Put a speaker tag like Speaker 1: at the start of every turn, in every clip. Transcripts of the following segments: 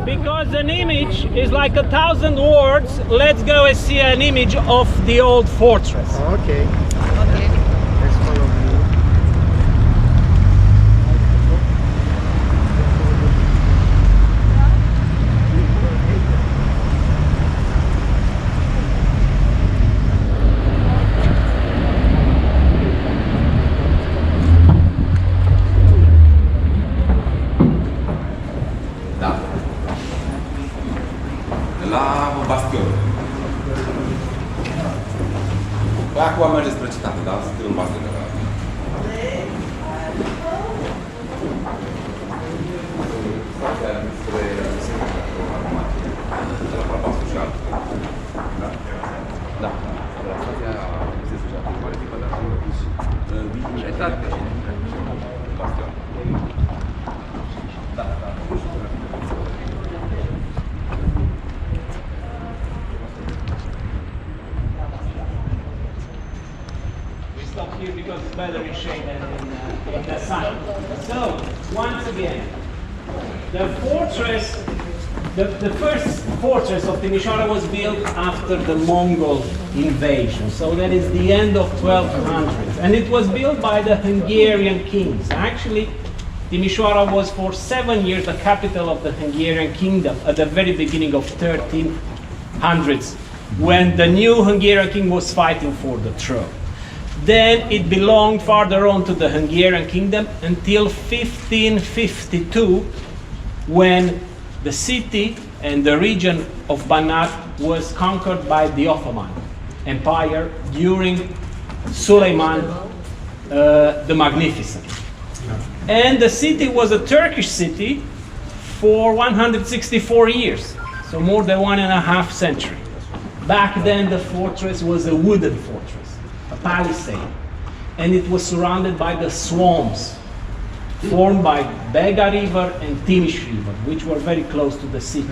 Speaker 1: Because an image is like 1,000 words, let's go and see an image of the old fortress.
Speaker 2: Okay. Let's follow me.
Speaker 3: Acum merge spre cetate, da? Suntem în bastion de la... Da.
Speaker 1: Here because it's better in shade than in the sun. So, once again, the fortress, the first fortress of Timișoara was built after the Mongol invasion. So that is the end of 1200s. And it was built by the Hungarian kings. Actually, Timișoara was for 7 years the capital of the Hungarian kingdom at the very beginning of 1300s, when the new Hungarian king was fighting for the throne. Then it belonged farther on to the Hungarian kingdom until 1552, when the city and the region of Banat was conquered by the Ottoman Empire during Suleiman the Magnificent. And the city was a Turkish city for 164 years, so more than 1.5 centuries. Back then the fortress was a wooden fortress, a palisade, and it was surrounded by the swamps formed by Bega River and Timiș River, which were very close to the city.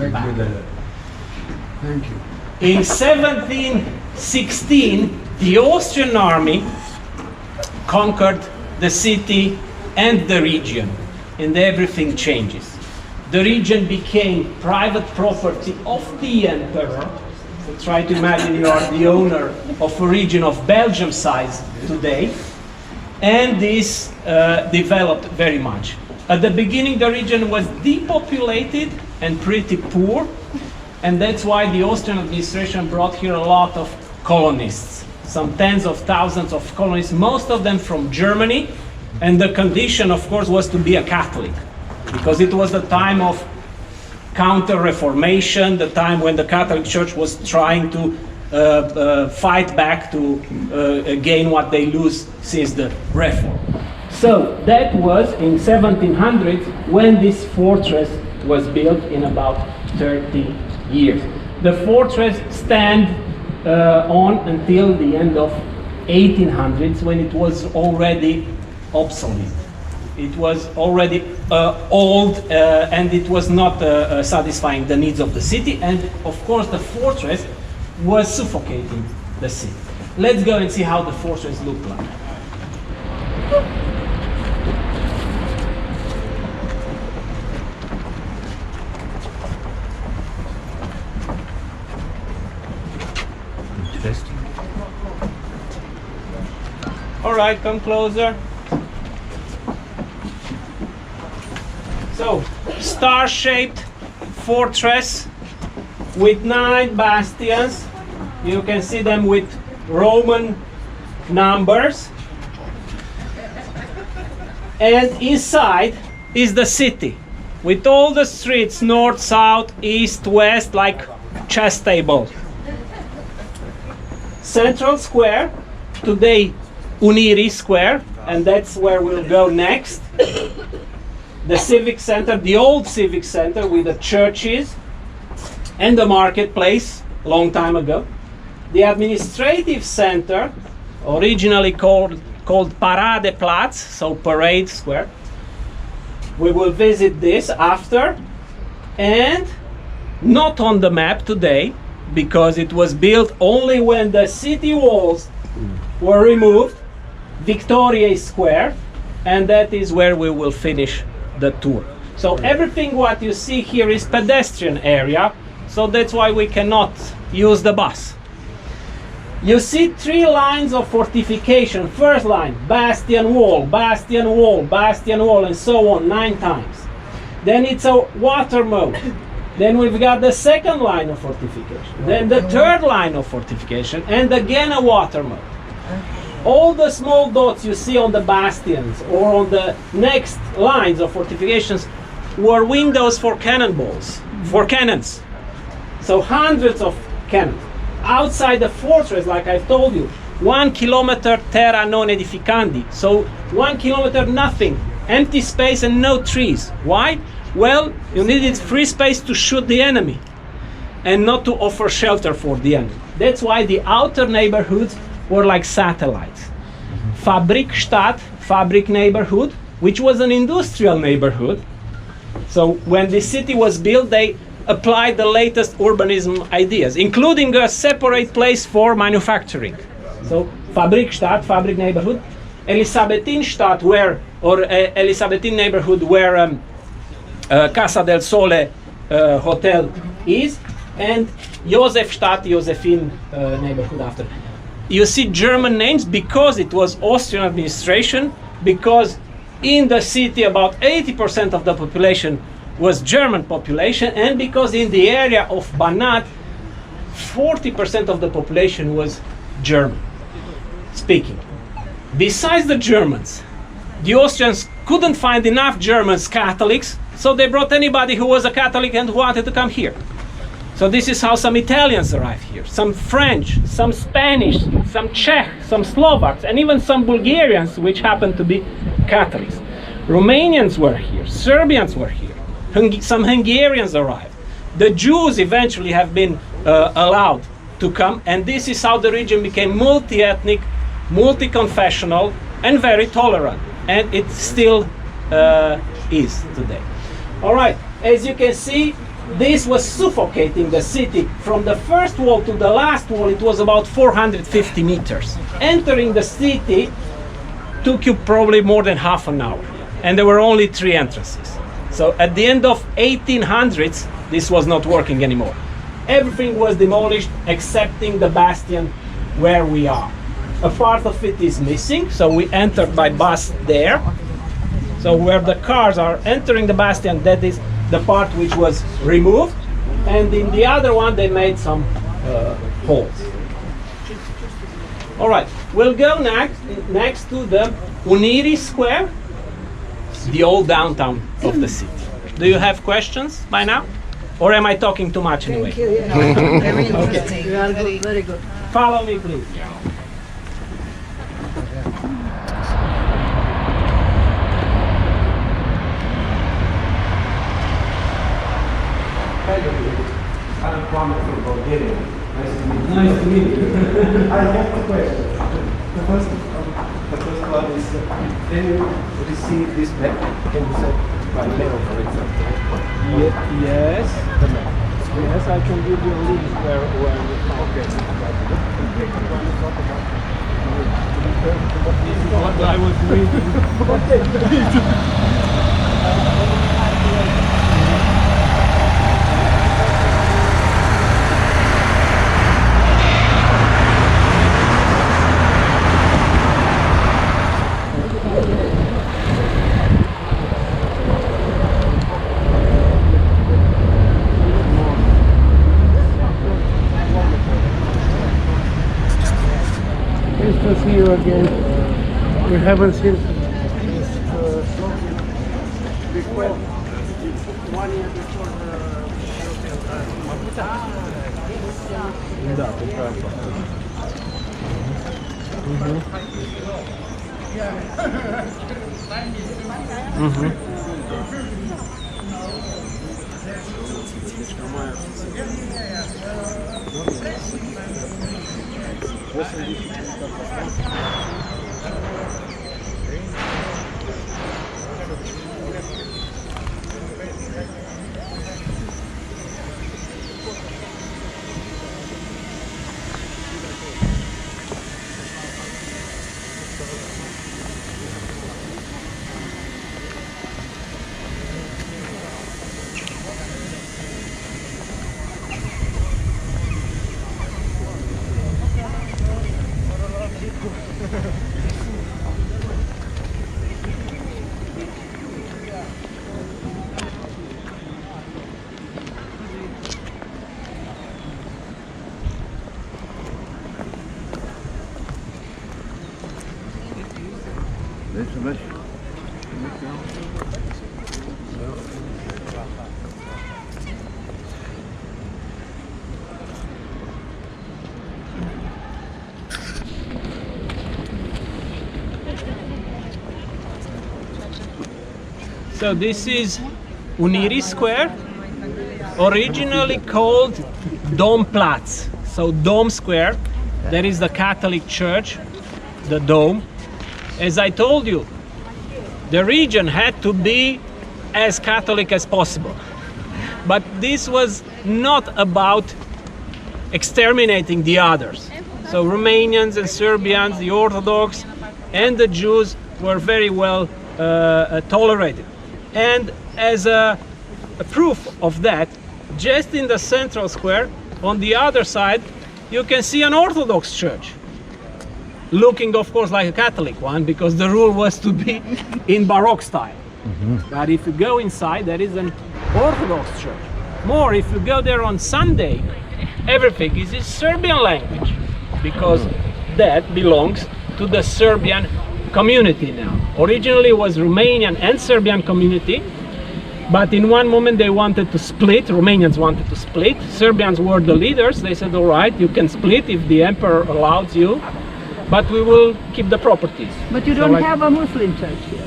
Speaker 2: Thank you.
Speaker 1: In 1716, the Austrian army conquered the city and the region, and everything changes. The region became private property of the emperor. So try to imagine you are the owner of a region of Belgium size today, and this developed very much. At the beginning, the region was depopulated and pretty poor, and that's why the Austrian administration brought here a lot of colonists, some tens of thousands of colonists, most of them from Germany, and the condition, of course, was to be a Catholic, because it was the time of Counter-Reformation, the time when the Catholic Church was trying to fight back to gain what they lose since the Reform. So that was in 1700 when this fortress was built in about 30 years. The fortress stand on until the end of 1800s, when it was already obsolete. It was already old and it was not satisfying the needs of the city, and of course the fortress was suffocating the city. Let's go and see how the fortress looked like.
Speaker 2: Interesting.
Speaker 1: All right, come closer. So, star-shaped fortress with 9 bastions. You can see them with Roman numbers. And inside is the city, with all the streets, north, south, east, west, like chess table. Central Square, today Unirii Square, and that's where we'll go next. The civic center, the old civic center with the churches and the marketplace, long time ago. The administrative center, originally called Parade Platz, so Parade Square. We will visit this after, and not on the map today, because it was built only when the city walls were removed, Victoriei Square, and that is where we will finish the tour. So everything what you see here is pedestrian area, so that's why we cannot use the bus. You see 3 lines of fortification. First line, bastion wall, bastion wall, bastion wall, and so on, 9 times. Then it's a water moat. Then we've got the second line of fortification. Then the third line of fortification, and again a water moat. All the small dots you see on the bastions or on the next lines of fortifications were windows for cannonballs, for cannons. So hundreds of cannons. Outside the fortress, like I've told you, 1 kilometer terra non edificandi. So 1 kilometer nothing, empty space and no trees. Why? Well, you needed free space to shoot the enemy and not to offer shelter for the enemy. That's why the outer neighborhoods were like satellites. Fabrikstadt, fabric neighborhood, which was an industrial neighborhood. So when the city was built, they applied the latest urbanism ideas, including a separate place for manufacturing. So Fabrikstadt, fabric neighborhood. Elisabethinstadt, where, or Elisabethin neighborhood, where Casa del Sole hotel is, and Josefstadt, Josephine neighborhood after. You see German names because it was Austrian administration, because in the city about 80% of the population was German population, and because in the area of Banat 40% of the population was German speaking. Besides the Germans, the Austrians couldn't find enough Germans Catholics, so they brought anybody who was a Catholic and who wanted to come here. So this is how some Italians arrived here, some French, some Spanish, some Czech, some Slovaks, and even some Bulgarians, which happened to be Catholics. Romanians were here, Serbians were here, some Hungarians arrived. The Jews eventually have been allowed to come, and this is how the region became multi-ethnic, multi-confessional, and very tolerant, and it still is today. All right, as you can see, this was suffocating the city. From the first wall to the last wall, it was about 450 meters. Entering the city took you probably more than half an hour, and there were only 3 entrances. So at the end of 1800s, this was not working anymore. Everything was demolished excepting the bastion where we are. A part of it is missing, so we entered by bus there. So where the cars are entering the bastion, that is the part which was removed, and in the other one they made some holes. All right, we'll go next to the Unirii Square, the old downtown of the city. Do you have questions by now? Or am I talking too much anyway?
Speaker 4: Thank you. Yeah. Very interesting. You are good, very good.
Speaker 1: Follow me, please.
Speaker 5: I'm Kwame from Bulgaria.
Speaker 1: Nice to meet you.
Speaker 5: I have a question. The first one is, can you receive this map? Can you send by mail, for example?
Speaker 1: Yes.
Speaker 5: The map.
Speaker 1: Yes, I can give you a link where you find.
Speaker 5: Okay.
Speaker 1: This is what I was reading.
Speaker 2: Nice to see you again. We haven't seen.
Speaker 5: Да, ты прав.
Speaker 1: So this is Unirii Square, originally called Domplatz, so Dome Square. That is the Catholic Church, the Dome. As I told you, the region had to be as Catholic as possible. But this was not about exterminating the others. So Romanians and Serbians, the Orthodox and the Jews were very well tolerated. And as a proof of that, just in the central square, on the other side, you can see an Orthodox church. Looking, of course, like a Catholic one, because the rule was to be in Baroque style. But if you go inside, there is an Orthodox church. More, if you go there on Sunday, everything is in Serbian language, because that belongs to the Serbian community now. Originally it was Romanian and Serbian community, but in one moment they wanted to split. Romanians wanted to split. Serbians were the leaders. They said, all right, you can split if the emperor allows you, but we will keep the properties.
Speaker 4: But you don't have a Muslim church here.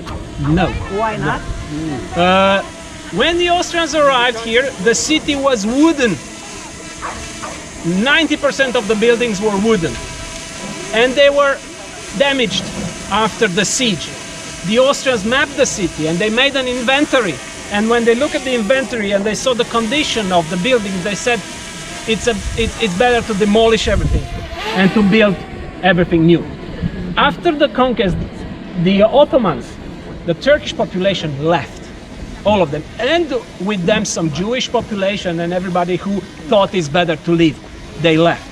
Speaker 1: No.
Speaker 4: Why not?
Speaker 1: When the Austrians arrived here, the city was wooden. 90% of the buildings were wooden, and they were damaged after the siege. The Austrians mapped the city and they made an inventory. And when they look at the inventory and they saw the condition of the buildings, they said it's better to demolish everything and to build everything new. After the conquest, the Ottomans, the Turkish population left, all of them, and with them some Jewish population and everybody who thought it's better to leave, they left.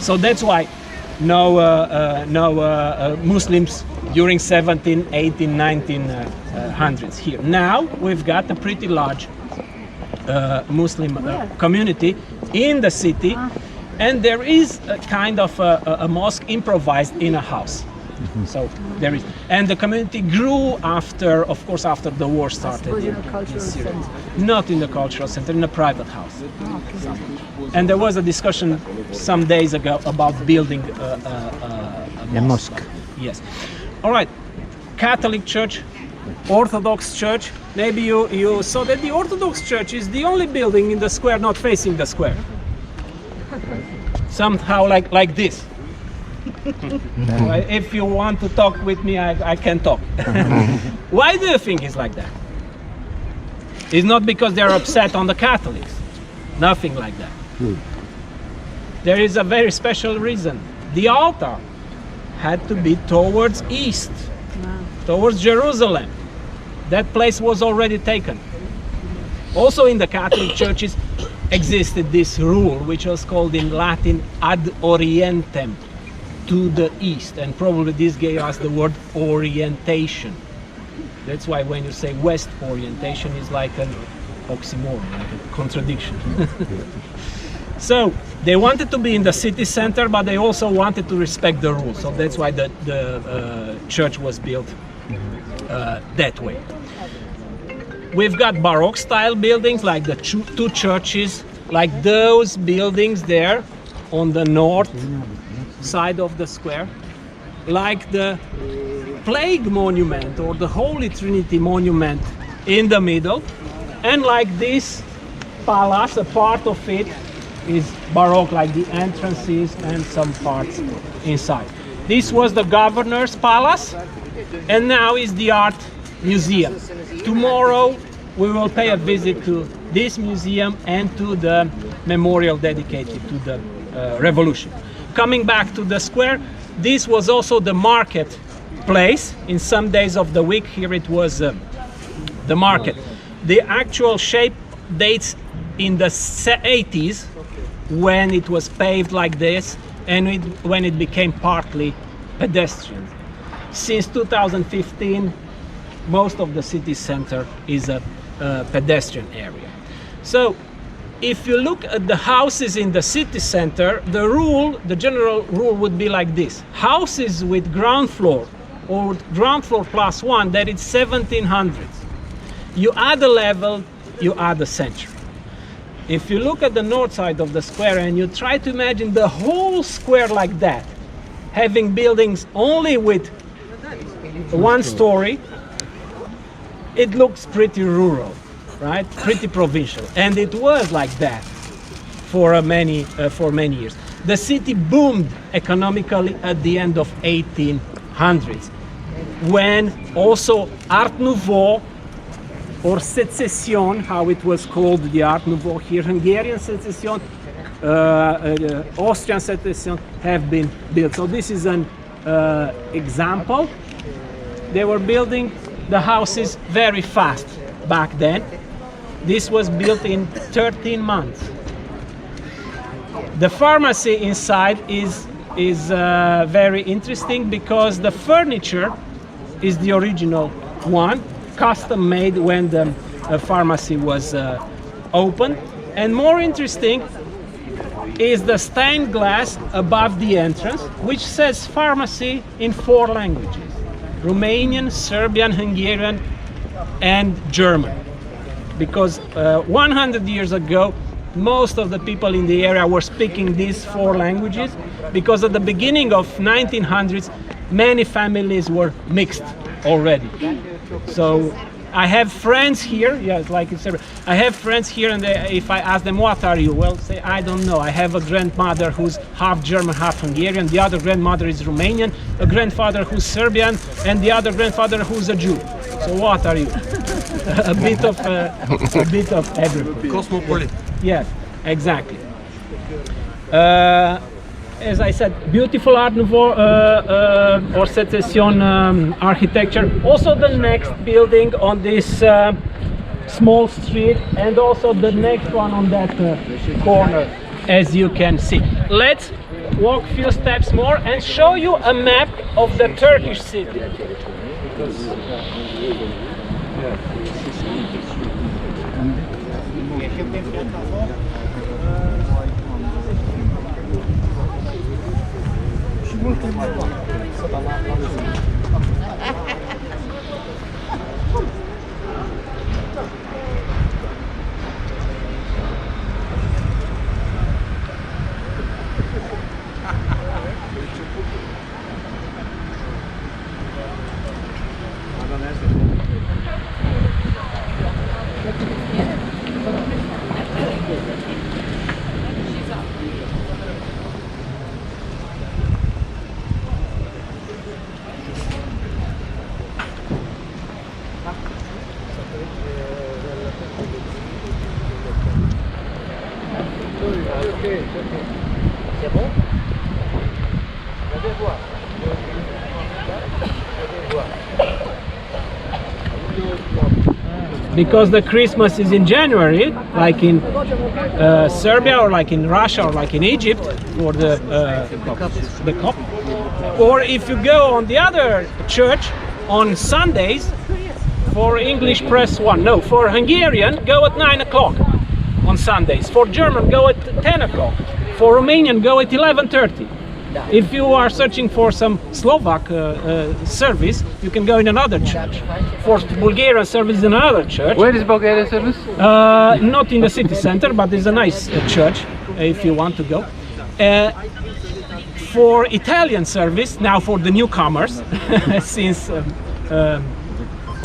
Speaker 1: So that's why no Muslims during 17, 18, 1900s here. Now we've got a pretty large Muslim community in the city, and there is a kind of a mosque improvised in a house. So there is, and the community grew after, of course, after the war started.
Speaker 4: In a cultural center.
Speaker 1: Not in the cultural center, in a private house. And there was a discussion some days ago about building a mosque. Yes. All right. Catholic Church, Orthodox Church. Maybe you saw that the Orthodox Church is the only building in the square not facing the square. Somehow like this. If you want to talk with me, I can talk. Why do you think it's like that? It's not because they're upset on the Catholics. Nothing like that. There is a very special reason. The altar had to be towards east, towards Jerusalem. That place was already taken. Also in the Catholic churches existed this rule, which was called in Latin ad orientem, to the east, and probably this gave us the word orientation. That's why when you say west orientation is like an oxymoron, like a contradiction. So they wanted to be in the city center, but they also wanted to respect the rules. So that's why the church was built that way. We've got Baroque style buildings like the two churches, like those buildings there on the north side of the square, like the Plague Monument or the Holy Trinity Monument in the middle, and like this palace, a part of it is Baroque, like the entrances and some parts inside. This was the governor's palace, and now is the art museum. Tomorrow we will pay a visit to this museum and to the memorial dedicated to the revolution. Coming back to the square, this was also the market place. In some days of the week here it was the market. The actual shape dates in the 80s when it was paved like this and when it became partly pedestrian. Since 2015, most of the city center is a pedestrian area. So if you look at the houses in the city center, the general rule would be like this. Houses with ground floor or ground floor plus 1, that it's 1700s. You add a level, you add a century. If you look at the north side of the square and you try to imagine the whole square like that, having buildings only with one story, it looks pretty rural, right? Pretty provincial. And it was like that for many years. The city boomed economically at the end of 1800s, when also Art Nouveau, or Secession, how it was called, the Art Nouveau here, Hungarian Secession, Austrian Secession have been built. So this is an example. They were building the houses very fast back then. This was built in 13 months. The pharmacy inside is very interesting because the furniture is the original one, custom made when the pharmacy was opened. And more interesting is the stained glass above the entrance, which says pharmacy in 4 languages: Romanian, Serbian, Hungarian, and German. Because 100 years ago, most of the people in the area were speaking these 4 languages, because at the beginning of 1900s, many families were mixed already. So I have friends here, yes, like it's I have friends here, and if I ask them, what are you? Well, say, I don't know. I have a grandmother who's half German, half Hungarian. The other grandmother is Romanian, a grandfather who's Serbian, and the other grandfather who's a Jew. So what are you? a bit of everything.
Speaker 3: Cosmopolitan.
Speaker 1: Yes, exactly. As I said, beautiful Art Nouveau or Secession architecture. Also the next building on this small street, and also the next one on that corner, as you can see. Let's walk a few steps more and show you a map of the Turkish city. Because the Christmas is in January, like in Serbia, or like in Russia, or like in Egypt, for the Cop. Or if you go on the other church on Sundays, for English press 1. No, for Hungarian, go at 9 o'clock on Sundays. For German, go at 10 o'clock. For Romanian, go at 11:30. If you are searching for some Slovak service, you can go in another church. For Bulgarian service, in another church.
Speaker 2: Where is Bulgarian service?
Speaker 1: Not in the city center, but it's a nice church if you want to go. For Italian service, now for the newcomers, since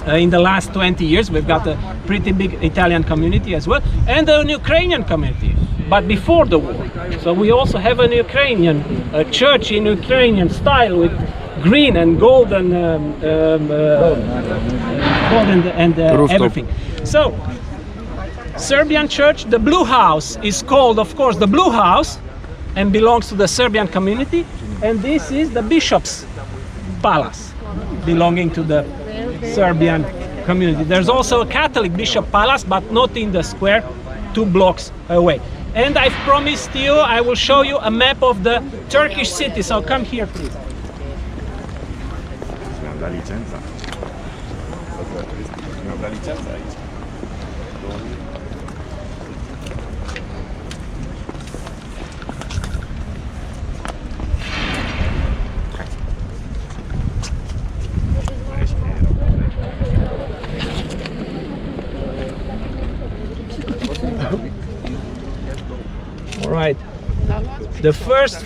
Speaker 1: in the last 20 years, we've got a pretty big Italian community as well, and an Ukrainian community, but before the war. So we also have an Ukrainian church in Ukrainian style with green and gold and everything. So, Serbian church, the Blue House is called, of course, the Blue House, and belongs to the Serbian community, and this is the Bishop's Palace, belonging to the Serbian community. There's also a Catholic Bishop Palace, but not in the square, 2 blocks away. And I've promised you, I will show you a map of the Turkish city, so come here, please.
Speaker 3: Mi-am dat licența. Mi-am dat licența aici.
Speaker 1: Right. The first,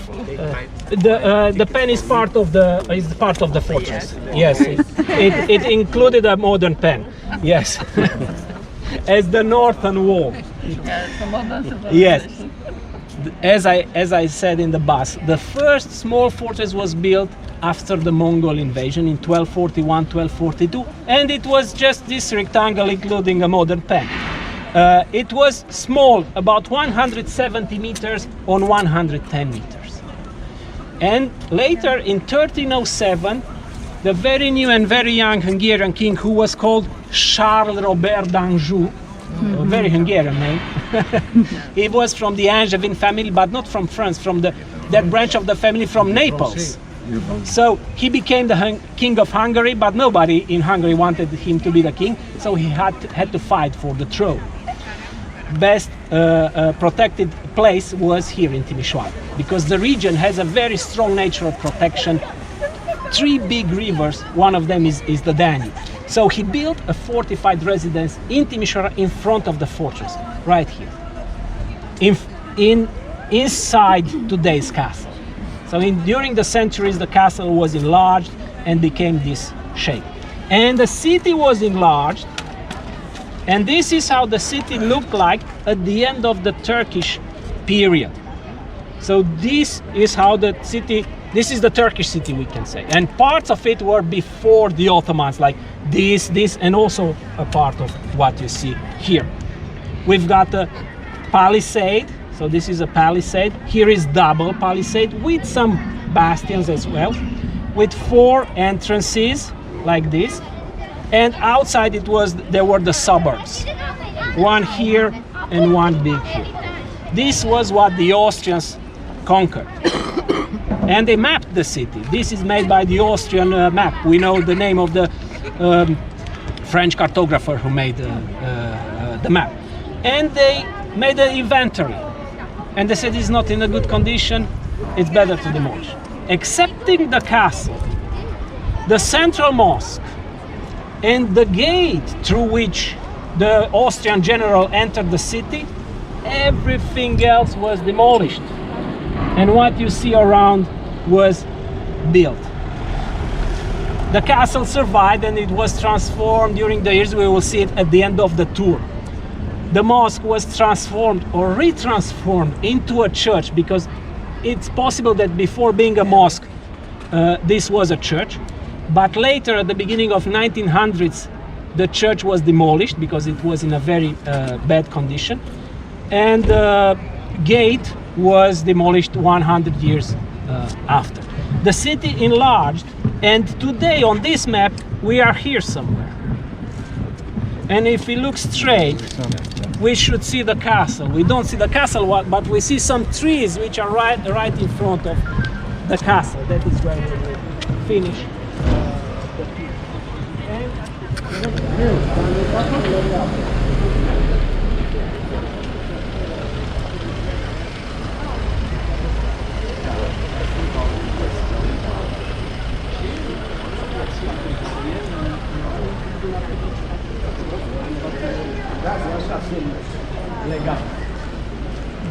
Speaker 1: the pen is part of the fortress. Yes, it included a modern pen. Yes, as the northern wall. Yes, as I said in the bus, the first small fortress was built after the Mongol invasion in 1241-1242, and it was just this rectangle, including a modern pen. It was small, about 170 meters on 110 meters. And later, in 1307, the very new and very young Hungarian king, who was called Charles Robert d'Anjou, a very Hungarian name, he was from the Angevin family, but not from France, from that branch of the family from Naples. So he became the king of Hungary, but nobody in Hungary wanted him to be the king, so he had to fight for the throne. Best protected place was here in Timișoara, because the region has a very strong natural protection. 3 big rivers, one of them is the Danube. So he built a fortified residence in Timișoara in front of the fortress, right here, inside today's castle. So during the centuries, the castle was enlarged and became this shape. And the city was enlarged, and this is how the city looked like at the end of the Turkish period. So this is how the city, this is the Turkish city, we can say. And parts of it were before the Ottomans, like this, and also a part of what you see here. We've got a palisade. So this is a palisade. Here is double palisade with some bastions as well, with 4 entrances like this. And outside there were the suburbs, one here and one big here. This was what the Austrians conquered. And they mapped the city. This is made by the Austrian map. We know the name of the French cartographer who made the map. And they made an inventory. And they said it's not in a good condition, it's better to demolish. Excepting the castle, the central mosque, and the gate through which the Austrian general entered the city, everything else was demolished. And what you see around was built. The castle survived and it was transformed during the years. We will see it at the end of the tour. The mosque was transformed or retransformed into a church, because it's possible that before being a mosque, this was a church. But later, at the beginning of 1900s, the church was demolished because it was in a very bad condition. And the gate was demolished 100 years after. The city enlarged, and today on this map, we are here somewhere. And if we look straight, we should see the castle. We don't see the castle, but we see some trees which are right in front of the castle. That is where we will finish the tour.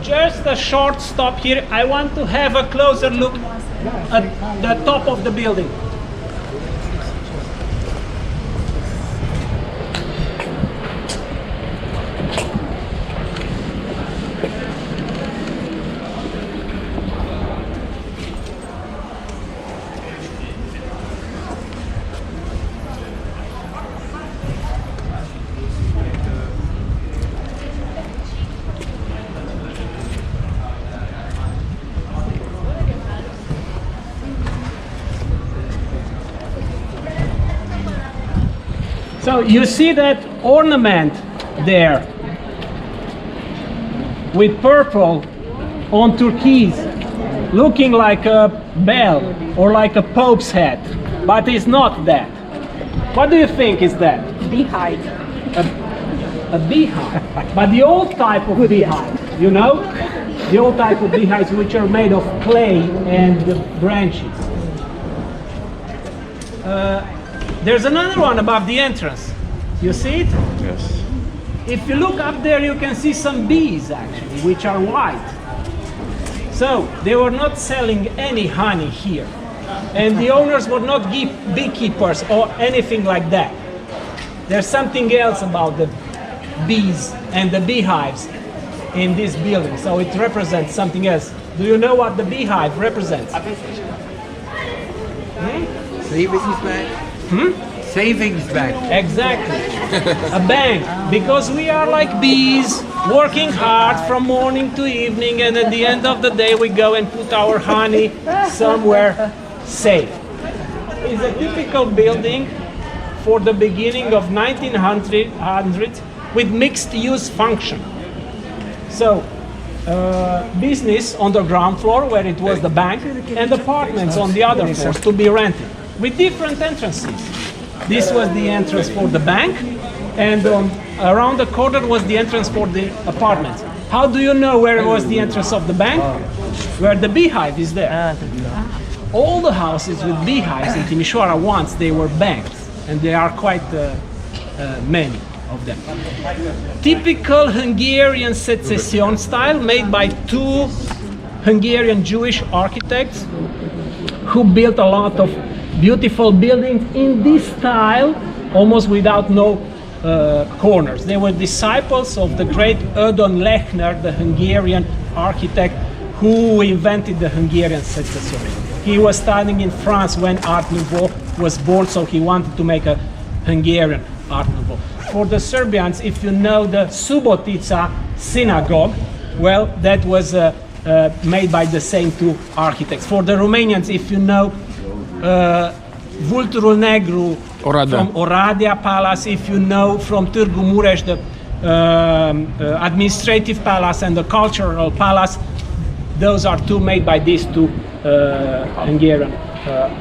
Speaker 1: Just a short stop here. I want to have a closer look at the top of the building. So you see that ornament there with purple on turquoise, looking like a bell or like a pope's hat, but it's not that. What do you think is that?
Speaker 4: Beehive.
Speaker 1: A beehive, but the old type of beehive, you know? The old type of beehives which are made of clay and branches. There's another one above the entrance. You see it?
Speaker 3: Yes.
Speaker 1: If you look up there, you can see some bees actually, which are white. So they were not selling any honey here. And the owners were not beekeepers or anything like that. There's something else about the bees and the beehives in this building. So it represents something else. Do you know what the beehive represents?
Speaker 2: Savings bank. Savings bank.
Speaker 1: Exactly. A bank. Because we are like bees, working hard from morning to evening, and at the end of the day we go and put our honey somewhere safe. It's a typical building for the beginning of 1900 with mixed use function. So business on the ground floor where it was the bank, and apartments on the other floors to be rented with different entrances. This was the entrance for the bank, and around the corner was the entrance for the apartments. How do you know where was the entrance of the bank? Where the beehive is there. All the houses with beehives in Timișoara once they were banks, and there are quite many of them. Typical Hungarian Secession style made by two Hungarian Jewish architects who built a lot of beautiful buildings in this style, almost without no corners. They were disciples of the great Ödön Lechner, the Hungarian architect who invented the Hungarian Secession. He was studying in France when Art Nouveau was born, so he wanted to make a Hungarian Art Nouveau. For the Serbians, if you know the Subotica synagogue, well, that was made by the same two architects. For the Romanians, if you know Vulturul Negru from Oradea Palace, if you know from Târgu Mureș the administrative palace and the cultural palace, those are two made by these two Hungarian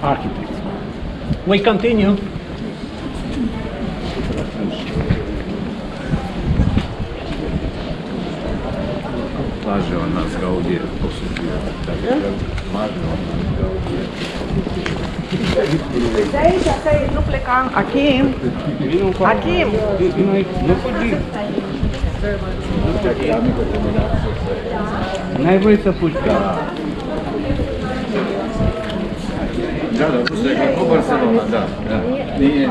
Speaker 1: architects. We continue.
Speaker 4: De aici, nu plecam. Achim. Achim.
Speaker 2: N-ai voie să fugi ca...
Speaker 6: Da, da, tu stai cu Barcelona, da, da. Bine.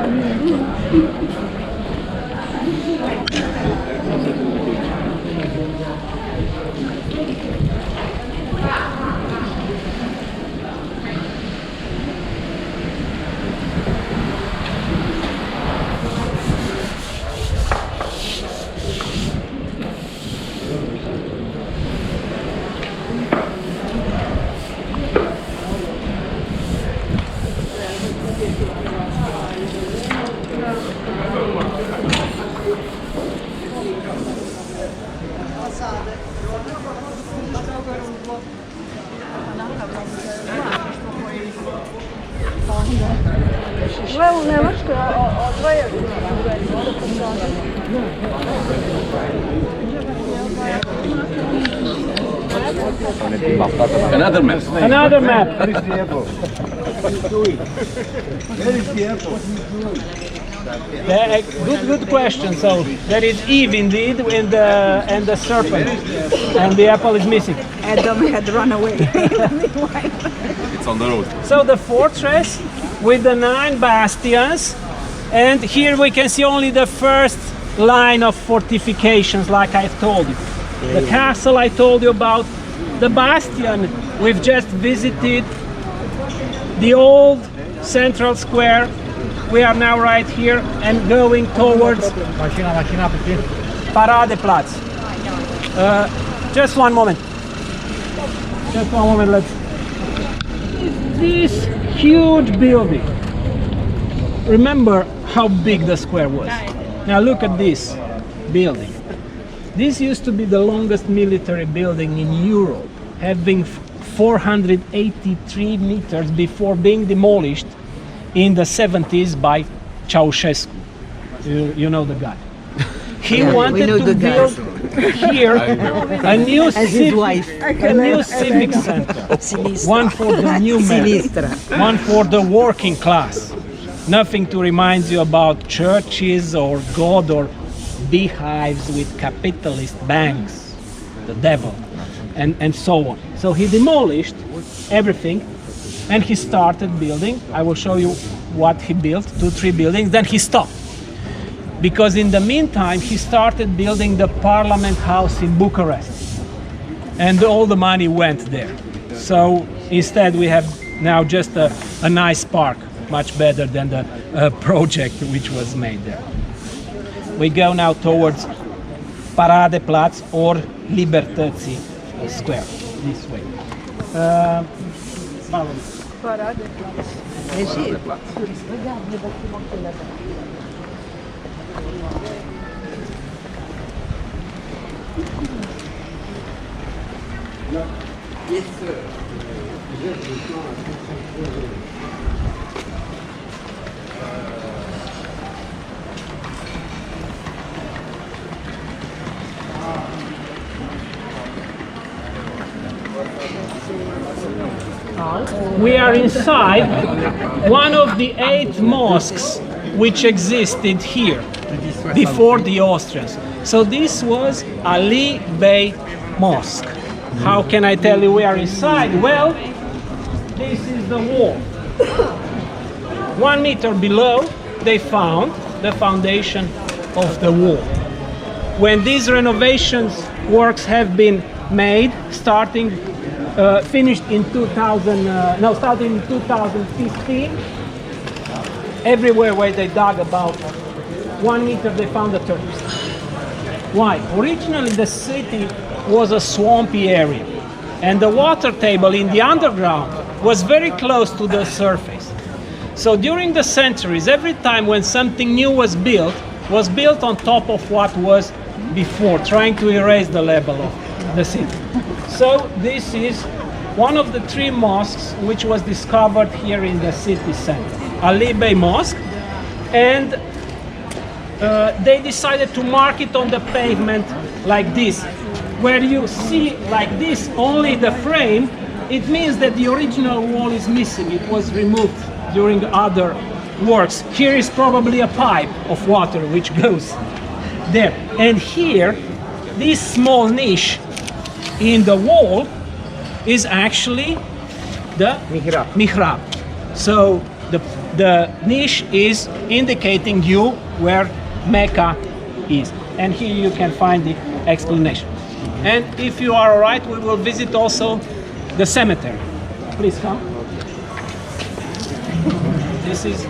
Speaker 3: Another map.
Speaker 1: Another map.
Speaker 5: Where is the airport? Where is the airport?
Speaker 1: Good question. So there is Eve indeed, and the serpent, and the apple is missing.
Speaker 4: Adam had run away.
Speaker 3: It's on the road.
Speaker 1: So the fortress with the 9 bastions, and here we can see only the first line of fortifications, like I've told you. The castle I told you about, the bastion we've just visited, the old central square. We are now right here and going towards Paradeplatz. Just one moment. Just one moment. Let's. This huge building. Remember how big the square was. Now look at this building. This used to be the longest military building in Europe, having 483 meters before being demolished in the 70s by Ceausescu. You know the guy. He wanted to build here a new civic center, one for the new men, one for the working class. Nothing to remind you about churches or God or beehives with capitalist banks. The devil. and so on. So he demolished everything and he started building. I will show you what he built, 2-3 buildings, then he stopped. Because in the meantime, he started building the Parliament House in Bucharest. And all the money went there. So instead we have now just a nice park, much better than the project which was made there. We go now towards Paradeplatz or Libertății Square, this way.
Speaker 4: Paradeplatz.
Speaker 1: We are inside one of the 8 mosques which existed here before the Austrians. So this was Ali Bey Mosque. How can I tell you we are inside? Well, this is the wall. 1 meter below, they found the foundation of the wall. When these renovations works have been made, finished in 2015, everywhere where they dug about 1 meter, they found a turtle. Why? Originally the city was a swampy area, and the water table in the underground was very close to the surface. So during the centuries, every time when something new was built on top of what was before, trying to erase the level of the city. So this is one of the 3 mosques which was discovered here in the city center, Ali Bey Mosque, and they decided to mark it on the pavement like this. Where you see like this only the frame, it means that the original wall is missing. It was removed during other works. Here is probably a pipe of water which goes there. And here, this small niche in the wall is actually the mihrab. So the niche is indicating you where Mecca is. And here you can find the explanation. And if you are all right, we will visit also the cemetery. Please come. This is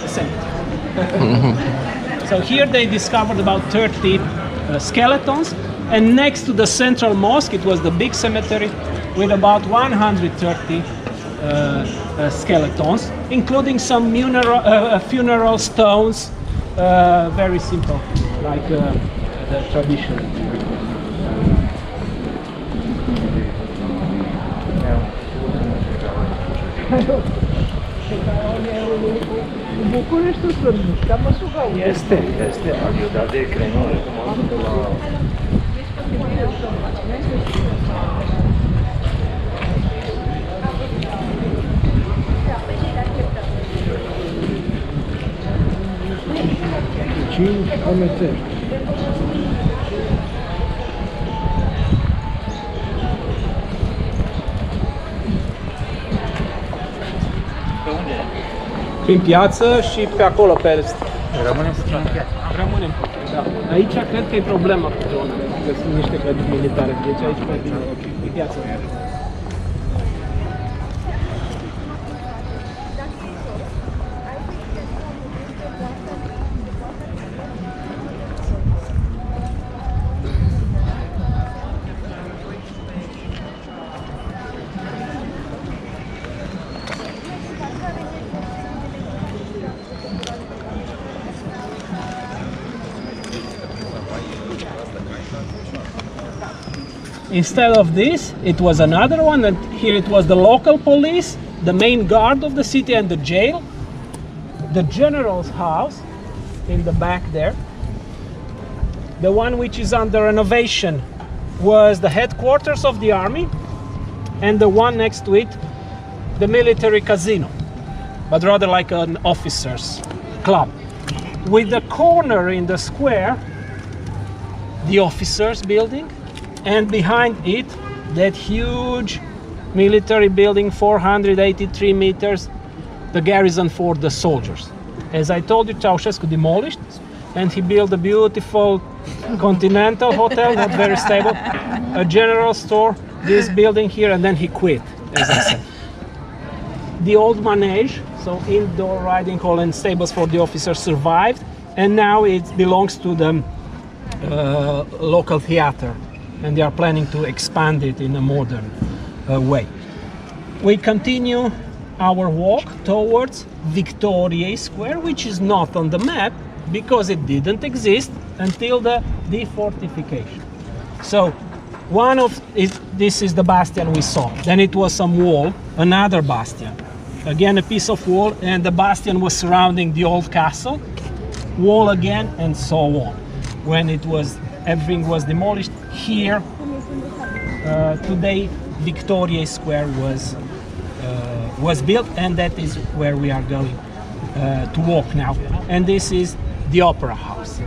Speaker 1: the cemetery. So here they discovered about 30 skeletons, and next to the central mosque, it was the big cemetery with about 130 skeletons, including some funeral stones, very simple, like the traditional.
Speaker 4: Bucureștiul să mișca, mă sugau.
Speaker 6: Este, dar de crenore.
Speaker 2: Cinci amețești.
Speaker 1: Prin piață și pe acolo pe est.
Speaker 6: Rămânem să în piață.
Speaker 1: Rămânem, da. Aici cred că e problema cu zona, că sunt niște clădiri militare, deci aici pe piață. Instead of this, it was another one, and here it was the local police, the main guard of the city, and the jail, the general's house in the back there. The one which is under renovation was the headquarters of the army, and the one next to it, the military casino, but rather like an officers' club. With the corner in the square, the officers' building, and behind it, that huge military building, 483 meters, the garrison for the soldiers. As I told you, Ceausescu demolished, and he built a beautiful continental hotel, not very stable, a general store, this building here, and then he quit, as I said. The old manege, so indoor riding hall and stables for the officers, survived, and now it belongs to the local theater, and they are planning to expand it in a modern way. We continue our walk towards Victoriei Square, which is not on the map because it didn't exist until the defortification. So this is the bastion we saw. Then it was some wall, another bastion. Again, a piece of wall, and the bastion was surrounding the old castle, wall again, and so on. When everything was demolished, here today Victoriei Square was built, and that is where we are going to walk now. And this is the Opera House.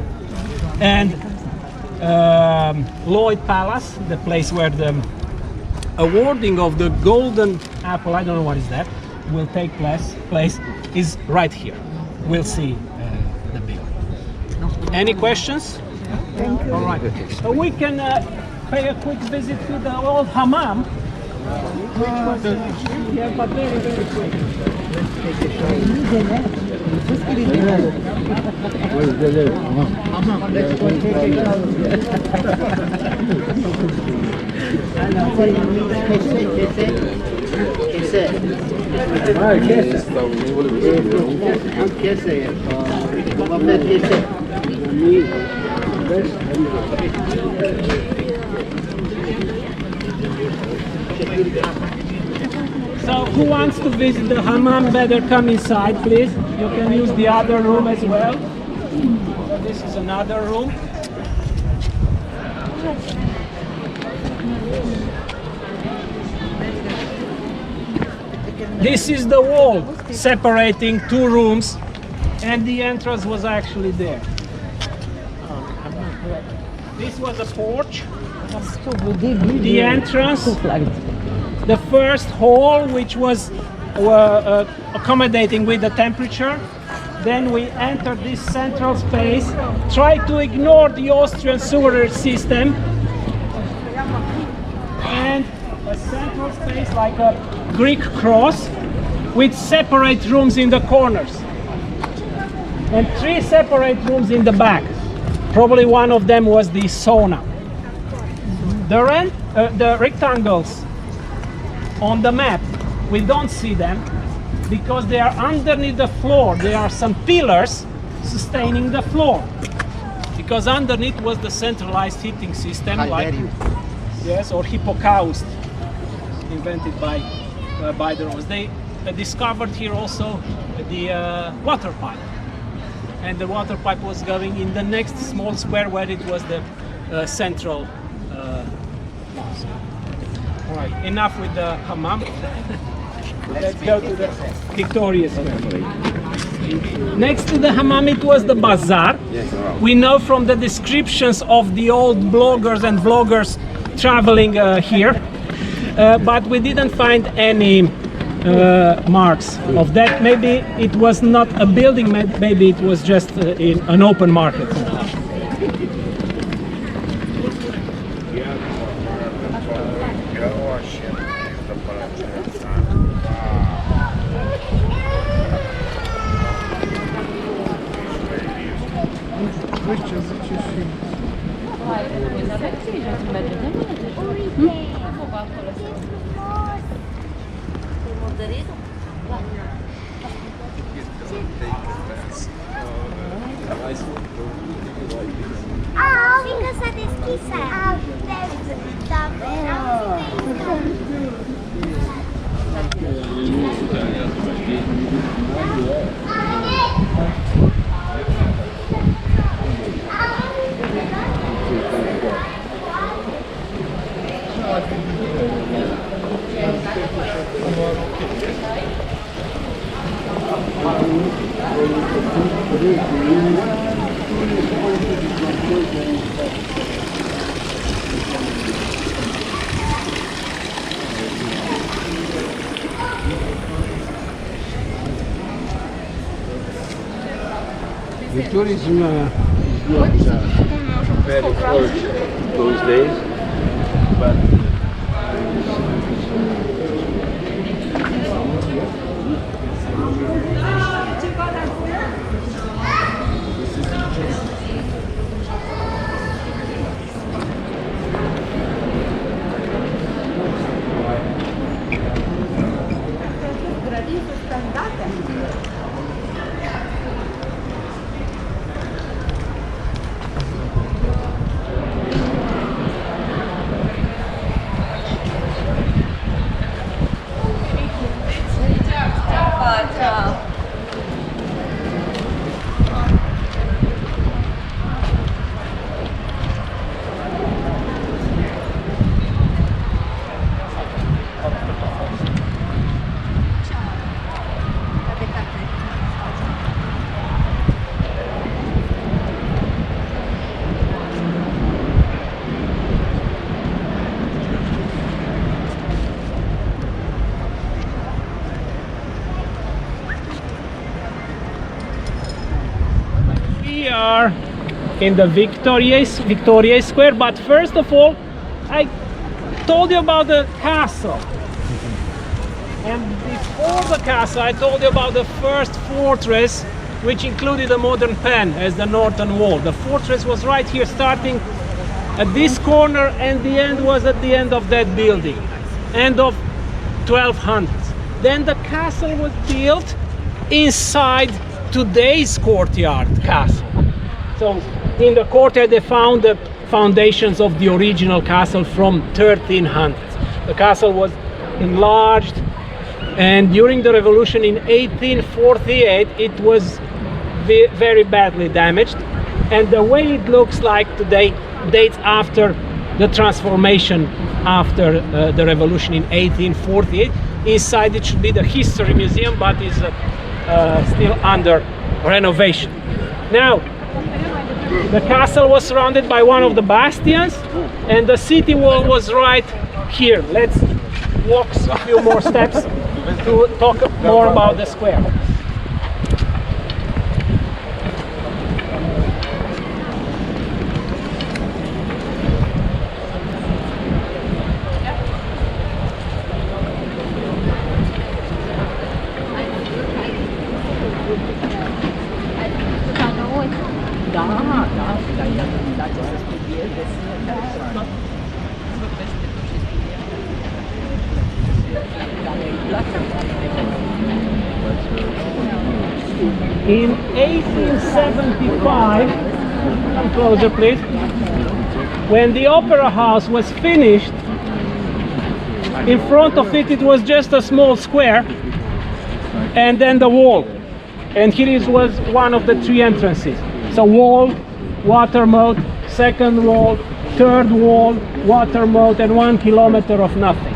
Speaker 1: And Lloyd Palace, the place where the awarding of the Golden Apple, I don't know what is that, will take place is right here. We'll see the building. Any questions?
Speaker 2: Thank you.
Speaker 1: All right. We can pay a quick visit to the old hammam, which was yeah, but very, very quick. So who wants to visit the hammam, better come inside, please. You can use the other room as well. So this is another room. This is the wall separating two rooms, and the entrance was actually there. This was a porch, the entrance, the first hall, which was accommodating with the temperature. Then we entered this central space, try to ignore the Austrian sewerage system, and a central space like a Greek cross with separate rooms in the corners and 3 separate rooms in the back. Probably one of them was the sauna. The rectangles on the map, we don't see them because they are underneath the floor. There are some pillars sustaining the floor, because underneath was the centralized heating system, like yes, or hippocaust, invented by the Romans. They discovered here also the water pipe, and the water pipe was going in the next small square where it was the central. All right, enough with the hammam. Let's go to the Victoria Square. Next to the hammam, it was the bazaar. We know from the descriptions of the old bloggers and vloggers traveling here, but we didn't find any marks of that. Maybe it was not a building, maybe it was just in an open market.
Speaker 7: Fiindcă s-a deschis
Speaker 2: tourism is not very close those days, but
Speaker 1: in the Victoriei Square, but first of all, I told you about the castle. And before the castle, I told you about the first fortress, which included a modern pen as the northern wall. The fortress was right here, starting at this corner, and the end was at the end of that building, end of 1200s. Then the castle was built inside today's courtyard castle. So in the courtyard they found the foundations of the original castle from 1300s. The castle was enlarged, and during the revolution in 1848 it was very badly damaged, and the way it looks like today dates after the transformation after the revolution in 1848. Inside it should be the history museum, but is still under renovation. Now, the castle was surrounded by one of the bastions, and the city wall was right here. Let's walk a few more steps to talk more about the square. In 1875, come closer please, when the Opera House was finished, in front of it was just a small square, and then the wall. And here was one of the three entrances. So wall, water moat, second wall, third wall, water moat, and 1 kilometer of nothing.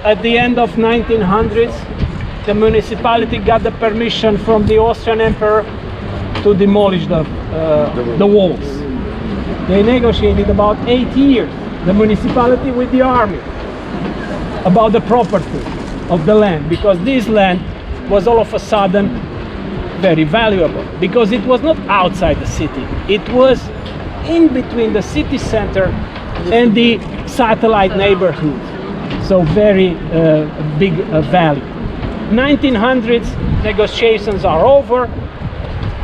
Speaker 1: At the end of 1900s, the municipality got the permission from the Austrian Emperor to demolish the walls. They negotiated about 8 years, the municipality with the army, about the property of the land, because this land was all of a sudden very valuable, because it was not outside the city, it was in between the city center and the satellite neighborhood, so very big value. 1900s negotiations are over.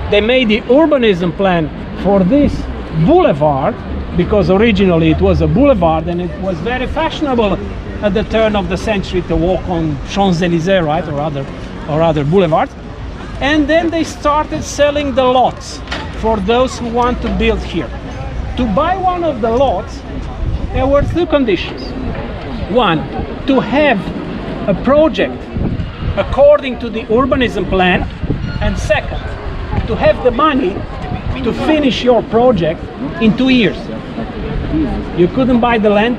Speaker 1: They made the urbanism plan for this boulevard, because originally it was a boulevard and it was very fashionable at the turn of the century to walk on Champs-Élysées, right, or other boulevards. And then they started selling the lots for those who want to build here. To buy one of the lots, there were two conditions. One, to have a project according to the urbanism plan, and second, to have the money to finish your project in 2 years. You couldn't buy the land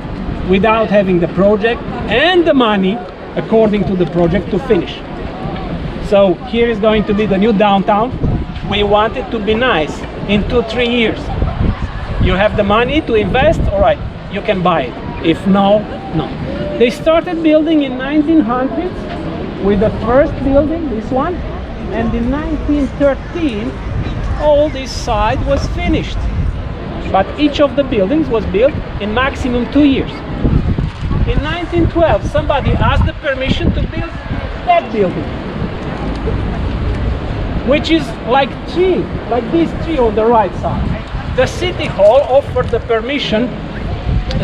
Speaker 1: without having the project and the money according to the project to finish. So here is going to be the new downtown. We want it to be nice in 2-3 years. You have the money to invest, all right, you can buy it. If no, no. They started building in 1900s with the first building, this one, and in 1913 all this side was finished. But each of the buildings was built in maximum 2 years. In 1912, somebody asked the permission to build that building, which is like these three on the right side. The city hall offered the permission,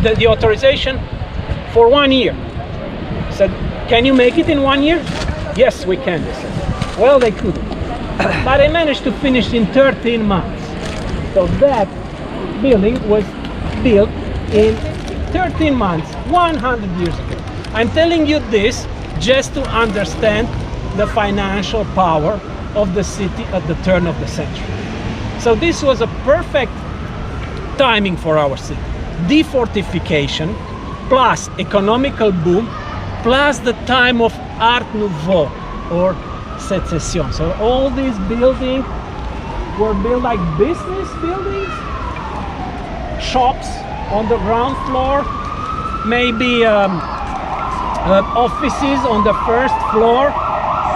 Speaker 1: the authorization for 1 year. Said, can you make it in 1 year? Yes, we can, they said. Well, they couldn't. But they managed to finish in 13 months. So that building was built in 13 months, 100 years ago. I'm telling you this just to understand the financial power of the city at the turn of the century. So this was a perfect timing for our city. Defortification plus economical boom plus the time of Art Nouveau or Secession. So all these buildings were built like business buildings, shops on the ground floor, maybe offices on the first floor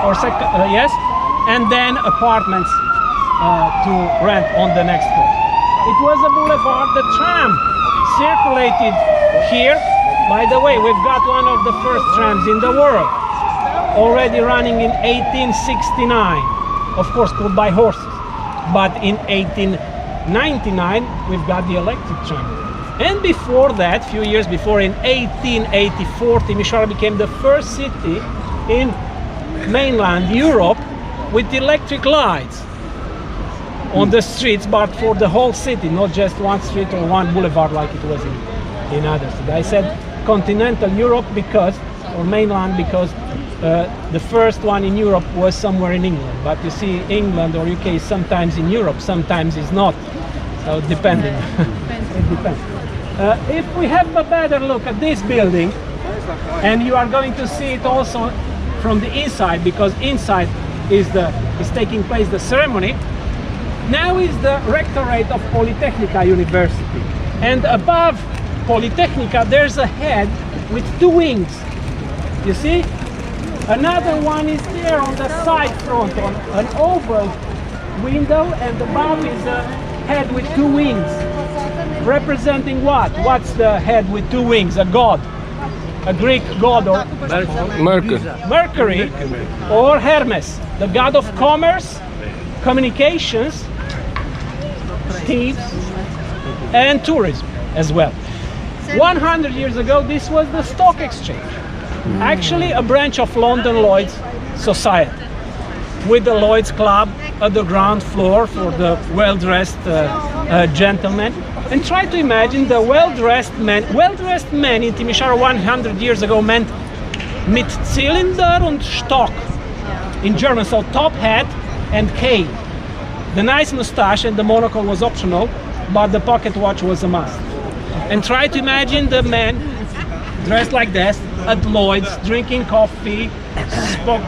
Speaker 1: or second, yes, and then apartments to rent on the next floor. It was a boulevard. The tram circulated here. By the way, we've got one of the first trams in the world, already running in 1869, of course pulled by horses. But in 1899, we've got the electric tram. And before that, few years before, in 1884, Timișoara became the first city in mainland Europe with electric lights on the streets, but for the whole city, not just one street or one boulevard like it was in other cities. I said continental Europe because, or mainland, because the first one in Europe was somewhere in England. But you see, England or UK is sometimes in Europe, sometimes is not. So depending, it depends. If we have a better look at this building, and you are going to see it also from the inside, because inside is taking place the ceremony. Now is the rectorate of Polytechnica University, and above Polytechnica there's a head with 2 wings. You see? Another one is there on the side front on an oval window, and above is a head with 2 wings. Representing what? What's the head with 2 wings? A god. A Greek god, or Mercury or Hermes, the god of commerce, communications, thieves, and tourism as well. 100 years ago, this was the stock exchange. Actually a branch of London Lloyd's Society, with the Lloyd's Club at the ground floor for the well-dressed gentlemen. And try to imagine the well-dressed men. Well-dressed men in Timișoara 100 years ago meant mit Zylinder und Stock in German, so top hat and cane. The nice mustache and the monocle was optional, but the pocket watch was a must. And try to imagine the men dressed like this at Lloyd's, drinking coffee,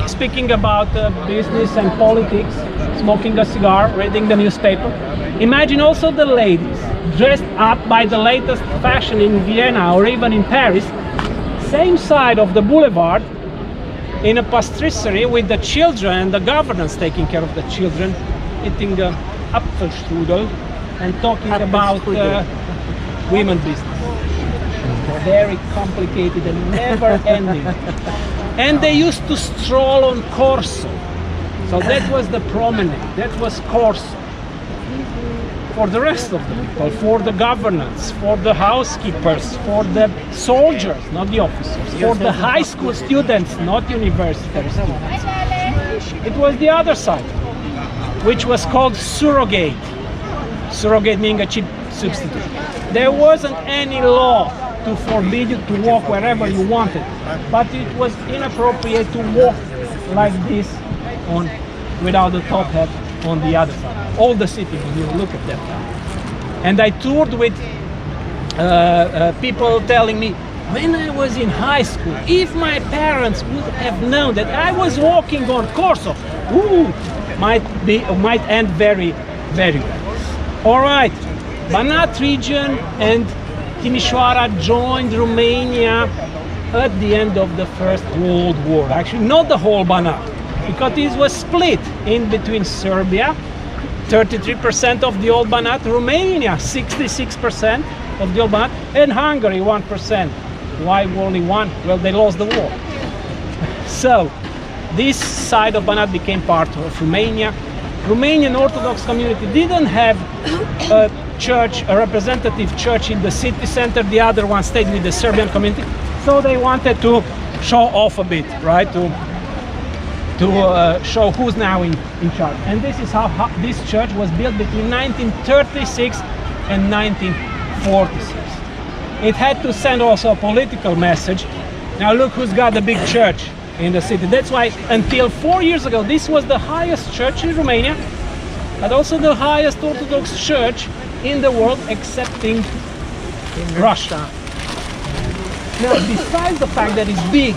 Speaker 1: speaking about business and politics, smoking a cigar, reading the newspaper. Imagine also the ladies, dressed up by the latest fashion in Vienna or even in Paris, same side of the boulevard, in a pastisserie with the children and the governess taking care of the children, eating Apfelstrudel and talking about women business. Very complicated and never ending. And they used to stroll on Corso. So that was the promenade, that was Corso. For the rest of the people, for the governors, for the housekeepers, for the soldiers, not the officers, for the high school students, not university students. It was the other side, which was called surrogate. Surrogate meaning a cheap substitute. There wasn't any law to forbid you to walk wherever you wanted, but it was inappropriate to walk like this on without the top hat on the other side. All the city, when you look at that. And I toured with people telling me, when I was in high school, if my parents would have known that I was walking on Corso, might end very, very well. All right, Banat region and Timișoara joined Romania at the end of the First World War. Actually, not the whole Banat, because it was split in between Serbia 33% of the old Banat, Romania 66% of the old Banat, and Hungary 1%. Why only 1? Well, they lost the war. So this side of Banat became part of Romania. Romanian Orthodox community didn't have a church, a representative church in the city center. The other one stayed with the Serbian community. So they wanted to show off a bit, right? To show who's now in charge. And this is how this church was built between 1936 and 1946. It had to send also a political message. Now look who's got the big church in the city. That's why until 4 years ago, this was the highest church in Romania, but also the highest Orthodox church in the world, excepting in Russia. Now, besides the fact that it's big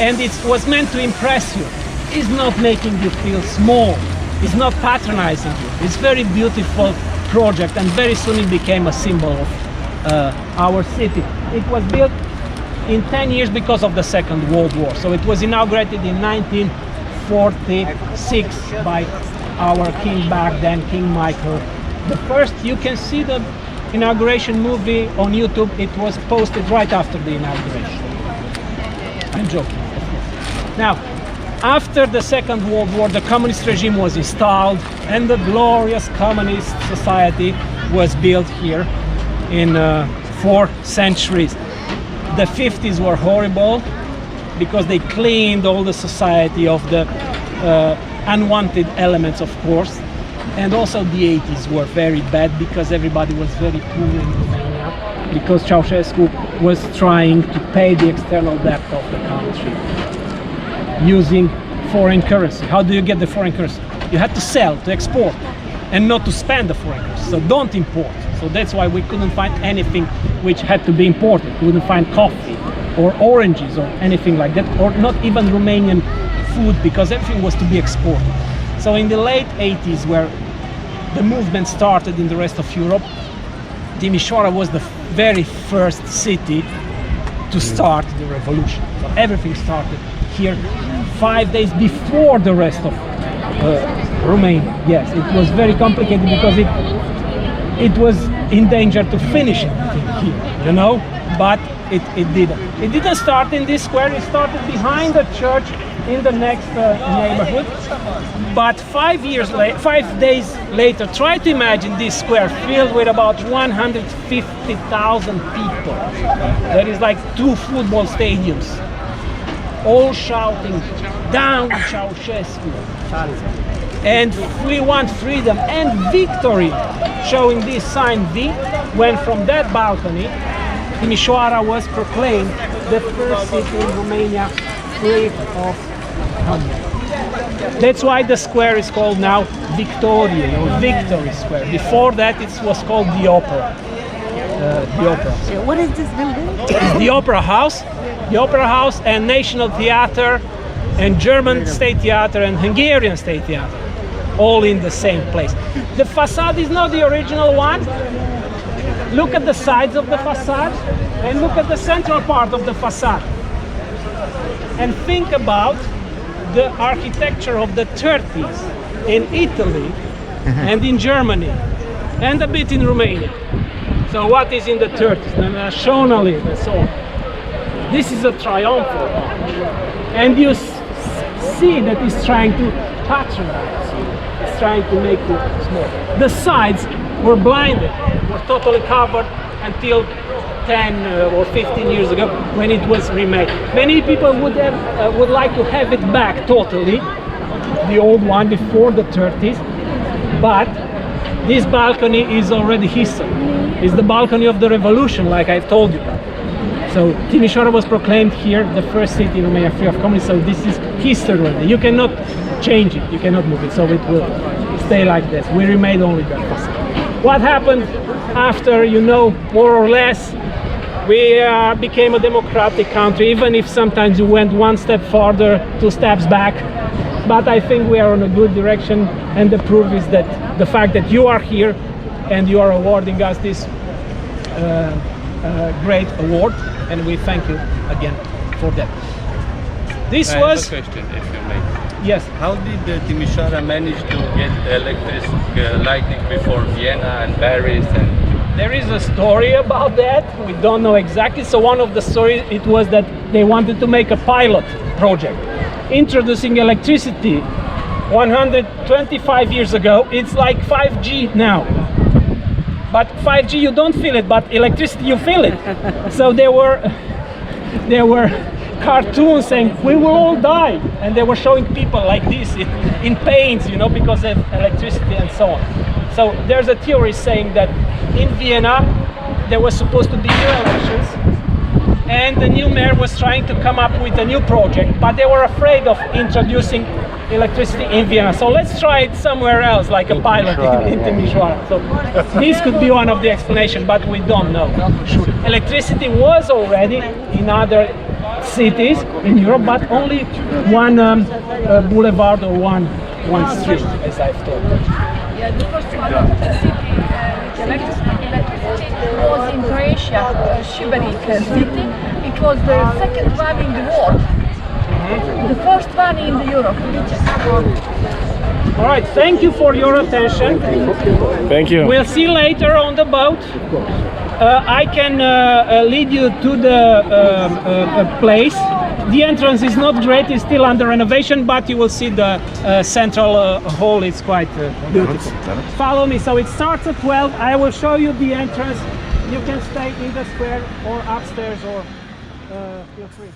Speaker 1: and it was meant to impress you, it's not making you feel small, it's not patronizing you. It's very beautiful project, and very soon it became a symbol of our city. It was built in 10 years because of the Second World War. So it was inaugurated in 1946 by our king back then, King Michael. The first, you can see the inauguration movie on YouTube. It was posted right after the inauguration. I'm joking. Now, after the Second World War, the communist regime was installed and the glorious communist society was built here in 4 centuries. The 50s were horrible because they cleaned all the society of the unwanted elements, of course. And also the 80s were very bad because everybody was very poor in Romania, because Ceausescu was trying to pay the external debt of the country using foreign currency. How do you get the foreign currency? You had to sell, to export, and not to spend the foreign currency. So don't import. So that's why we couldn't find anything which had to be imported. We couldn't find coffee or oranges or anything like that, or not even Romanian food, because everything was to be exported. So in the late 80s, where the movement started in the rest of Europe, Timișoara was the very first city to start the revolution. So everything started here 5 days before the rest of Romania. Yes, it was very complicated because it was in danger to finish it here, you know, but it didn't. It didn't start in this square, it started behind the church in the next neighborhood. But 5 days later, try to imagine this square filled with about 150,000 people. That is like 2 football stadiums, all shouting, "Down Ceausescu!" And we want freedom and victory, showing this sign V, when from that balcony, Timișoara was proclaimed the first city in Romania free of hunger. That's why the square is called now Victoriei, or Victory Square. Before that, it was called the Opera. The Opera.
Speaker 4: What is this building?
Speaker 1: It's the Opera House. The Opera House and National Theatre and German State Theatre and Hungarian State Theatre, all in the same place. The facade is not the original one. Look at the sides of the facade and look at the central part of the facade. And think about the architecture of the 30s in Italy and in Germany and a bit in Romania. So what is in the 30s? The nationalism and so on. This is a triumphal arch. And you see that it's trying to patronize you. It's trying to make you small. The sides were blinded, were totally covered until 10 or 15 years ago when it was remade. Many people would like to have it back totally, the old one before the 30s, but this balcony is already history. It's the balcony of the revolution, like I've told you. So Timișoara was proclaimed here the first city in Romania free of communism, so this is history already. You cannot change it, you cannot move it, so it will stay like this. We remade only that facade. What happened after, you know, more or less, we became a democratic country, even if sometimes we went 1 step farther, 2 steps back. But I think we are on a good direction, and the proof is that the fact that you are here and you are awarding us this great award, and we thank you again for that. This was
Speaker 7: a question, if you may.
Speaker 1: Yes.
Speaker 7: How did Timișoara manage to get electric lighting before Vienna and Paris? And
Speaker 1: There is a story about that. We don't know exactly. So one of the stories, it was that they wanted to make a pilot project introducing electricity 125 years ago. It's like 5G now. But 5G you don't feel it, but electricity you feel it. So there were cartoons saying we will all die, and they were showing people like this in pains, you know, because of electricity and so on. So there's a theory saying that in Vienna there was supposed to be new elections, and the new mayor was trying to come up with a new project, but they were afraid of introducing electricity in Vienna. So let's try it somewhere else, like a pilot in Timișoara. So this could be one of the explanations, but we don't know for sure. Electricity was already in other cities in Europe, but only one boulevard or one street, as I've told.
Speaker 8: Yeah, the first one of the city with electricity was in Croatia, Šibenik city. It was the second one in the world. The first one in Europe.
Speaker 1: All right, thank you for your attention.
Speaker 6: Thank you.
Speaker 1: We'll see you later on the boat. I can lead you to the place. The entrance is not great, it's still under renovation, but you will see the central hall is quite beautiful. Follow me, so it starts at 12. I will show you the entrance. You can stay in the square or upstairs, or feel free.